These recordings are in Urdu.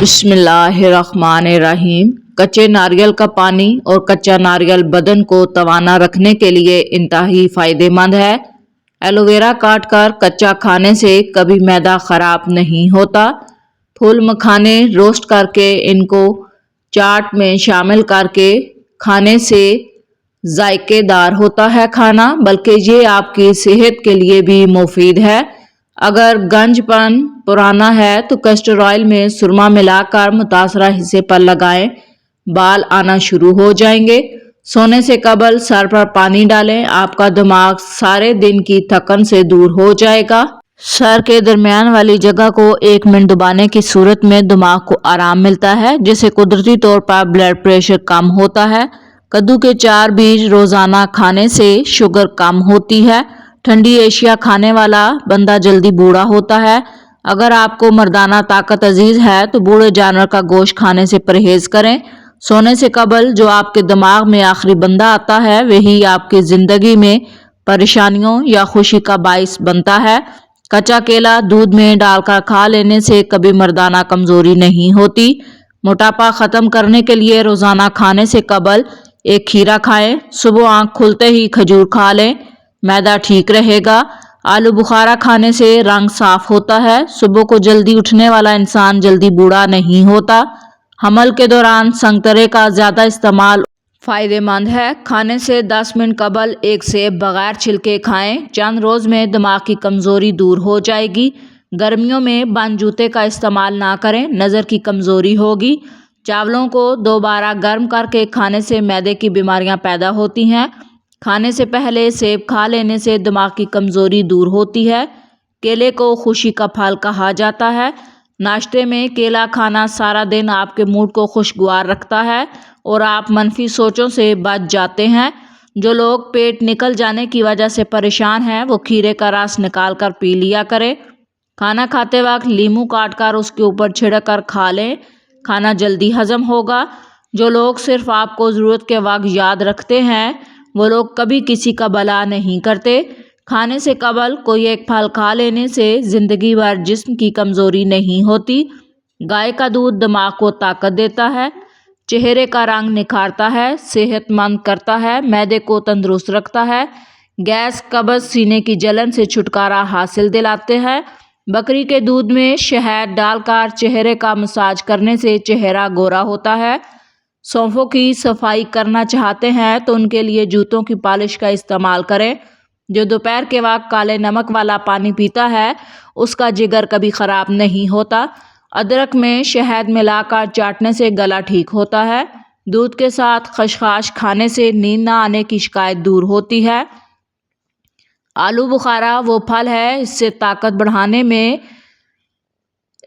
بسم اللہ الرحمن الرحیم۔ کچے ناریل کا پانی اور کچا ناریل بدن کو توانا رکھنے کے لیے انتہائی فائدہ مند ہے۔ ایلو ویرا کاٹ کر کچا کھانے سے کبھی معدہ خراب نہیں ہوتا۔ پھول مکھانے روسٹ کر کے ان کو چاٹ میں شامل کر کے کھانے سے ذائقے دار ہوتا ہے کھانا، بلکہ یہ آپ کی صحت کے لیے بھی مفید ہے۔ اگر گنج پن پرانا ہے تو کسٹر آئل میں سرما ملا کر متاثرہ حصے پر لگائیں، بال آنا شروع ہو جائیں گے۔ سونے سے قبل سر پر پانی ڈالیں، آپ کا دماغ سارے دن کی تھکن سے دور ہو جائے گا۔ سر کے درمیان والی جگہ کو 1 منٹ دبانے کی صورت میں دماغ کو آرام ملتا ہے، جس سے قدرتی طور پر بلڈ پریشر کم ہوتا ہے۔ کدو کے 4 بیج روزانہ کھانے سے شوگر کم ہوتی ہے۔ ٹھنڈی اشیاء کھانے والا بندہ جلدی بوڑھا ہوتا ہے۔ اگر آپ کو مردانہ طاقت عزیز ہے تو بوڑھے جانور کا گوشت کھانے سے پرہیز کریں۔ سونے سے قبل جو آپ کے دماغ میں آخری بندہ آتا ہے وہی آپ کی زندگی میں پریشانیوں یا خوشی کا باعث بنتا ہے۔ کچا کیلا دودھ میں ڈال کر کھا لینے سے کبھی مردانہ کمزوری نہیں ہوتی۔ موٹاپا ختم کرنے کے لیے روزانہ کھانے سے قبل 1 کھیرا کھائیں۔ صبح آنکھ کھلتے ہی کھجور کھا لیں، معدہ ٹھیک رہے گا۔ آلو بخارا کھانے سے رنگ صاف ہوتا ہے۔ صبح کو جلدی اٹھنے والا انسان جلدی بوڑھا نہیں ہوتا۔ حمل کے دوران سنگترے کا زیادہ استعمال فائدہ مند ہے۔ کھانے سے 10 منٹ قبل 1 سیب بغیر چھلکے کھائیں، چند روز میں دماغ کی کمزوری دور ہو جائے گی۔ گرمیوں میں بند جوتے کا استعمال نہ کریں، نظر کی کمزوری ہوگی۔ چاولوں کو دوبارہ گرم کر کے کھانے سے معدے کی بیماریاں پیدا ہوتی ہیں۔ کھانے سے پہلے سیب کھا لینے سے دماغ کی کمزوری دور ہوتی ہے۔ کیلے کو خوشی کا پھل کہا جاتا ہے۔ ناشتے میں کیلا کھانا سارا دن آپ کے موڈ کو خوشگوار رکھتا ہے اور آپ منفی سوچوں سے بچ جاتے ہیں۔ جو لوگ پیٹ نکل جانے کی وجہ سے پریشان ہیں وہ کھیرے کا رس نکال کر پی لیا کریں۔ کھانا کھاتے وقت لیموں کاٹ کر اس کے اوپر چھڑک کر کھا لیں، کھانا جلدی ہضم ہوگا۔ جو لوگ صرف آپ کو ضرورت کے وقت یاد رکھتے ہیں وہ لوگ کبھی کسی کا بھلا نہیں کرتے۔ کھانے سے قبل کوئی 1 پھل کھا لینے سے زندگی بھر جسم کی کمزوری نہیں ہوتی۔ گائے کا دودھ دماغ کو طاقت دیتا ہے، چہرے کا رنگ نکھارتا ہے، صحت مند کرتا ہے، معدے کو تندرست رکھتا ہے، گیس قبض سینے کی جلن سے چھٹکارا حاصل دلاتے ہیں۔ بکری کے دودھ میں شہد ڈال کر چہرے کا مساج کرنے سے چہرہ گورا ہوتا ہے۔ سونفوں کی صفائی کرنا چاہتے ہیں تو ان کے لیے جوتوں کی پالش کا استعمال کریں۔ جو دوپہر کے وقت کالے نمک والا پانی پیتا ہے اس کا جگر کبھی خراب نہیں ہوتا۔ ادرک میں شہد ملا کر چاٹنے سے گلا ٹھیک ہوتا ہے۔ دودھ کے ساتھ خشخاش کھانے سے نیند نہ آنے کی شکایت دور ہوتی ہے۔ آلو بخارا وہ پھل ہے اس سے طاقت بڑھانے میں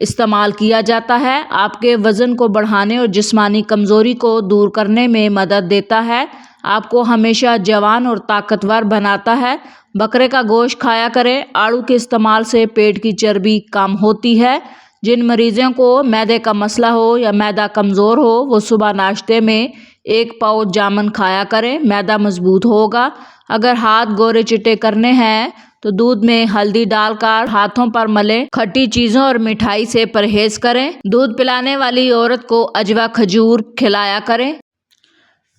استعمال کیا جاتا ہے، آپ کے وزن کو بڑھانے اور جسمانی کمزوری کو دور کرنے میں مدد دیتا ہے، آپ کو ہمیشہ جوان اور طاقتور بناتا ہے۔ بکرے کا گوشت کھایا کریں۔ آڑو کے استعمال سے پیٹ کی چربی کم ہوتی ہے۔ جن مریضوں کو معدے کا مسئلہ ہو یا معدہ کمزور ہو وہ صبح ناشتے میں 1 پاؤچ جامن کھایا کریں، معدہ مضبوط ہوگا۔ اگر ہاتھ گورے چٹے کرنے ہیں تو دودھ میں ہلدی ڈال کر ہاتھوں پر ملیں، کھٹی چیزوں اور مٹھائی سے پرہیز کریں۔ دودھ پلانے والی عورت کو عجوا کھجور کھلایا کریں۔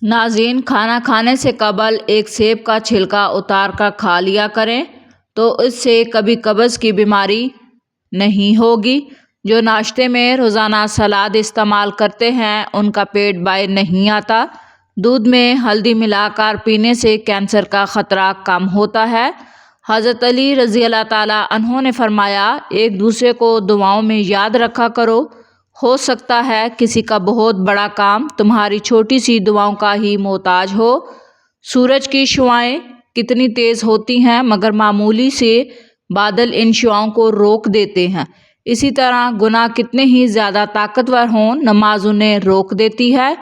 ناظرین، کھانا کھانے سے قبل 1 سیب کا چھلکا اتار کر کھا لیا کریں تو اس سے کبھی قبض کی بیماری نہیں ہوگی۔ جو ناشتے میں روزانہ سلاد استعمال کرتے ہیں ان کا پیٹ باہر نہیں آتا۔ دودھ میں ہلدی ملا کر پینے سے کینسر کا خطرہ کم ہوتا ہے۔ حضرت علی رضی اللہ تعالیٰ عنہ نے فرمایا، ایک دوسرے کو دعاؤں میں یاد رکھا کرو، ہو سکتا ہے کسی کا بہت بڑا کام تمہاری چھوٹی سی دعاؤں کا ہی محتاج ہو۔ سورج کی شعاعیں کتنی تیز ہوتی ہیں مگر معمولی سے بادل ان شعاعوں کو روک دیتے ہیں۔ اسی طرح گناہ کتنے ہی زیادہ طاقتور ہوں نماز انہیں روک دیتی ہے۔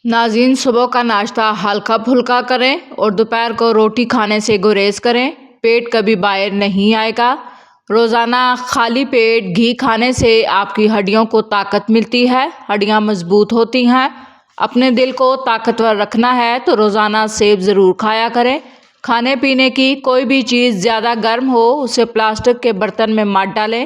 ناظرین، صبح کا ناشتہ ہلکا پھلکا کریں اور دوپہر کو روٹی کھانے سے گریز کریں، پیٹ کبھی باہر نہیں آئے گا۔ روزانہ خالی پیٹ گھی کھانے سے آپ کی ہڈیوں کو طاقت ملتی ہے، ہڈیاں مضبوط ہوتی ہیں۔ اپنے دل کو طاقتور رکھنا ہے تو روزانہ سیب ضرور کھایا کریں۔ کھانے پینے کی کوئی بھی چیز زیادہ گرم ہو اسے پلاسٹک کے برتن میں مت ڈالیں،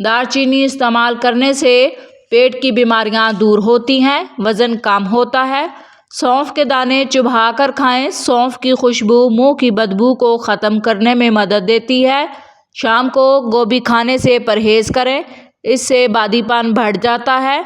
دار چینی استعمال کرنے سے پیٹ کی بیماریاں دور ہوتی ہیں، وزن کم ہوتا ہے۔ سونف کے دانے چبا کر کھائیں۔ سونف کی خوشبو منہ کی بدبو کو ختم کرنے میں مدد دیتی ہے۔ شام کو گوبھی کھانے سے پرہیز کریں، اس سے بادی پن بڑھ جاتا ہے۔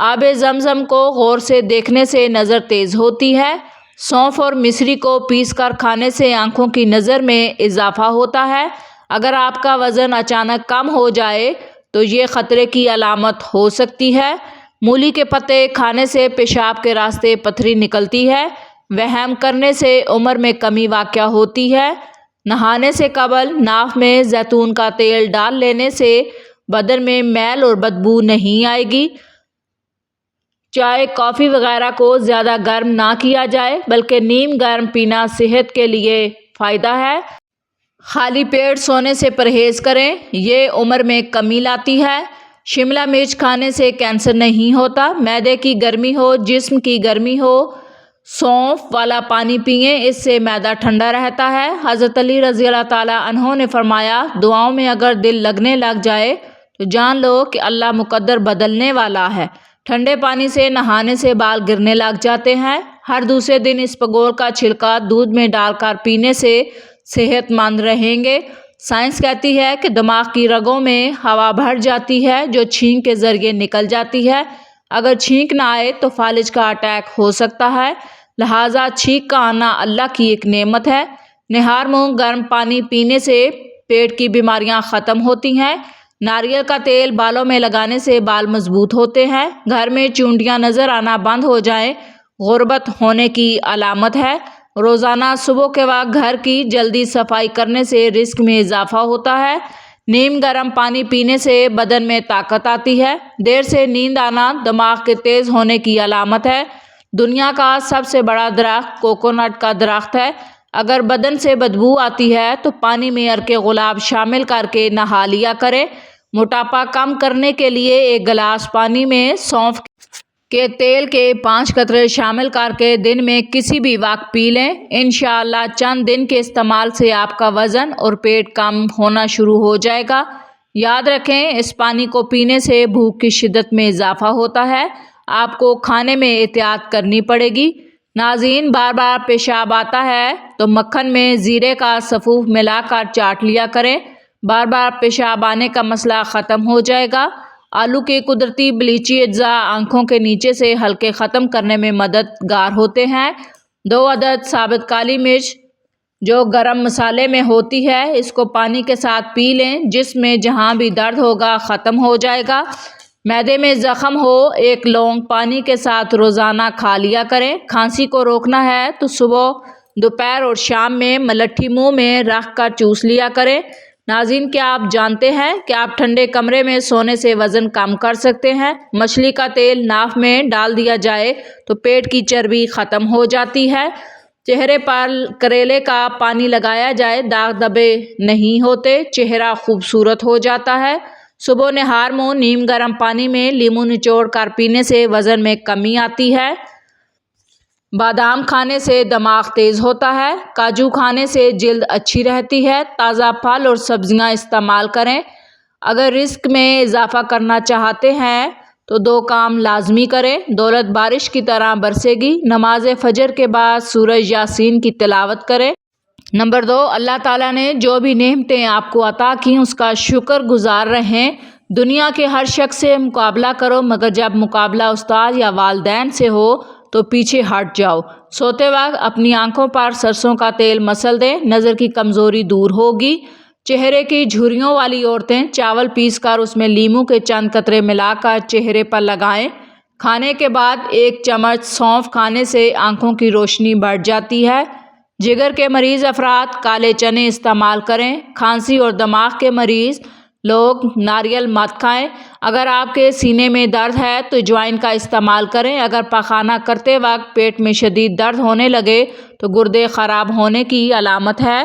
آب زمزم کو غور سے دیکھنے سے نظر تیز ہوتی ہے۔ سونف اور مصری کو پیس کر کھانے سے آنکھوں کی نظر میں اضافہ ہوتا ہے۔ اگر آپ کا وزن اچانک کم ہو جائے تو یہ خطرے کی علامت ہو سکتی ہے۔ مولی کے پتے کھانے سے پیشاب کے راستے پتھری نکلتی ہے۔ وہم کرنے سے عمر میں کمی واقع ہوتی ہے۔ نہانے سے قبل ناف میں زیتون کا تیل ڈال لینے سے بدن میں میل اور بدبو نہیں آئے گی۔ چائے، کافی وغیرہ کو زیادہ گرم نہ کیا جائے بلکہ نیم گرم پینا صحت کے لیے فائدہ ہے۔ خالی پیٹ سونے سے پرہیز کریں، یہ عمر میں کمی لاتی ہے۔ شملہ مرچ کھانے سے کینسر نہیں ہوتا۔ معدے کی گرمی ہو، جسم کی گرمی ہو، سونف والا پانی پئیں، اس سے معدہ ٹھنڈا رہتا ہے۔ حضرت علی رضی اللہ تعالیٰ عنہ نے فرمایا، دعاؤں میں اگر دل لگنے لگ جائے تو جان لو کہ اللہ مقدر بدلنے والا ہے۔ ٹھنڈے پانی سے نہانے سے بال گرنے لگ جاتے ہیں۔ ہر دوسرے دن اسپغور کا چھلکا دودھ میں ڈال کر پینے سے صحت مند رہیں گے۔ سائنس کہتی ہے کہ دماغ کی رگوں میں ہوا بھر جاتی ہے جو چھینک کے ذریعے نکل جاتی ہے۔ اگر چھینک نہ آئے تو فالج کا اٹیک ہو سکتا ہے، لہٰذا چھینک کا آنا اللہ کی ایک نعمت ہے۔ نہار منہ گرم پانی پینے سے پیٹ کی بیماریاں ختم ہوتی ہیں۔ ناریل کا تیل بالوں میں لگانے سے بال مضبوط ہوتے ہیں۔ گھر میں چونٹیاں نظر آنا بند ہو جائیں، غربت ہونے کی علامت ہے۔ روزانہ صبح کے وقت گھر کی جلدی صفائی کرنے سے رزق میں اضافہ ہوتا ہے۔ نیم گرم پانی پینے سے بدن میں طاقت آتی ہے۔ دیر سے نیند آنا دماغ کے تیز ہونے کی علامت ہے۔ دنیا کا سب سے بڑا درخت کوکونٹ کا درخت ہے۔ اگر بدن سے بدبو آتی ہے تو پانی میں عرق گلاب شامل کر کے نہا لیا کریں۔ موٹاپا کم کرنے کے لیے ایک گلاس پانی میں سونف کے تیل کے 5 قطرے شامل کر کے دن میں کسی بھی وقت پی لیں۔ انشاءاللہ چند دن کے استعمال سے آپ کا وزن اور پیٹ کم ہونا شروع ہو جائے گا۔ یاد رکھیں، اس پانی کو پینے سے بھوک کی شدت میں اضافہ ہوتا ہے۔ آپ کو کھانے میں احتیاط کرنی پڑے گی۔ ناظرین، بار بار پیشاب آتا ہے تو مکھن میں زیرے کا سفوف ملا کر چاٹ لیا کریں، بار بار پیشاب آنے کا مسئلہ ختم ہو جائے گا۔ آلو کے قدرتی بلیچی اجزاء آنکھوں کے نیچے سے حلقے ختم کرنے میں مددگار ہوتے ہیں۔ 2 عدد ثابت کالی مرچ جو گرم مسالے میں ہوتی ہے، اس کو پانی کے ساتھ پی لیں، جس میں جہاں بھی درد ہوگا ختم ہو جائے گا۔ معدے میں زخم ہو، 1 لونگ پانی کے ساتھ روزانہ کھا لیا کریں۔ کھانسی کو روکنا ہے تو صبح، دوپہر اور شام میں ملٹھی منہ میں رکھ کر چوس لیا کریں۔ ناظرین، کیا آپ جانتے ہیں کہ آپ ٹھنڈے کمرے میں سونے سے وزن کم کر سکتے ہیں؟ مچھلی کا تیل ناف میں ڈال دیا جائے تو پیٹ کی چربی ختم ہو جاتی ہے۔ چہرے پر کریلے کا پانی لگایا جائے، داغ دھبے نہیں ہوتے، چہرہ خوبصورت ہو جاتا ہے۔ صبح نہار منہ نیم گرم پانی میں لیموں نچوڑ کر پینے سے وزن میں کمی آتی ہے۔ بادام کھانے سے دماغ تیز ہوتا ہے۔ کاجو کھانے سے جلد اچھی رہتی ہے۔ تازہ پھل اور سبزیاں استعمال کریں۔ اگر رزق میں اضافہ کرنا چاہتے ہیں تو 2 کام لازمی کریں۔ دولت بارش کی طرح برسے گی۔ نماز فجر کے بعد سورہ یاسین کی تلاوت کریں۔ نمبر 2، اللہ تعالیٰ نے جو بھی نعمتیں آپ کو عطا کی اس کا شکر گزار رہیں۔ دنیا کے ہر شخص سے مقابلہ کرو، مگر جب مقابلہ استاد یا والدین سے ہو تو پیچھے ہٹ جاؤ۔ سوتے وقت اپنی آنکھوں پر سرسوں کا تیل مسل دیں، نظر کی کمزوری دور ہوگی۔ چہرے کی جھریوں والی عورتیں چاول پیس کر اس میں لیموں کے چند قطرے ملا کر چہرے پر لگائیں۔ کھانے کے بعد 1 چمچ سونف کھانے سے آنکھوں کی روشنی بڑھ جاتی ہے۔ جگر کے مریض افراد کالے چنے استعمال کریں۔ کھانسی اور دماغ کے مریض لوگ ناریل مت کھائیں۔ اگر آپ کے سینے میں درد ہے تو اجوائن کا استعمال کریں۔ اگر پخانہ کرتے وقت پیٹ میں شدید درد ہونے لگے تو گردے خراب ہونے کی علامت ہے۔